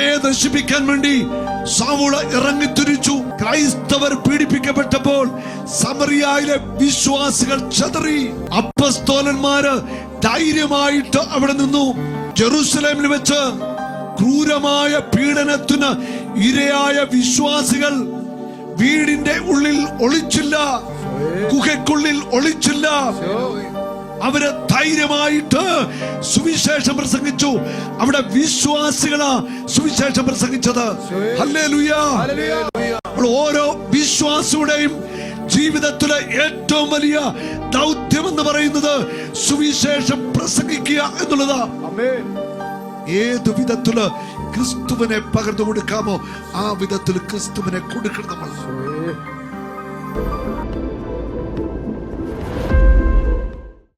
സഭയെ നശിപ്പിക്കാൻ വേണ്ടി സൗൾ ഇറങ്ങിത്തിരിച്ചു. ക്രൈസ്തവർ പീഡിപ്പിക്കപ്പെട്ടപ്പോൾ സമറിയയിലെ വിശ്വാസികൾ ചെതറി. അപ്പസ്തോലന്മാര് ധൈര്യമായിട്ട് അവിടെ നിന്നു. ജെറുസലേമിൽ വെച്ച് ക്രൂരമായ പീഡനത്തിന് ഇരയായ വിശ്വാസികൾ വീടിന്റെ ഉള്ളിൽ ഒളിച്ചില്ല, ഗുഹയ്ക്കുള്ളിൽ ഒളിച്ചില്ല. അവര് ധൈര്യമായിട്ട് സുവിശേഷം പ്രസംഗിച്ചു. അവിടെ വിശ്വാസികളാ സുവിശേഷം പ്രസംഗിച്ചത്. ഹല്ലേലൂയ. ഓരോ വിശ്വാസിയുടെയും ജീവിതത്തിലെ ഏറ്റവും വലിയ ദൗത്യം എന്ന് പറയുന്നത് സുവിശേഷം പ്രസംഗിക്കുക എന്നുള്ളതാ. ഏത് വിധത്തില് ക്രിസ്തുവിനെ പകർന്നു കൊടുക്കാമോ ആ വിധത്തിൽ ക്രിസ്തുവിനെ കൊടുക്കണം നമ്മൾ.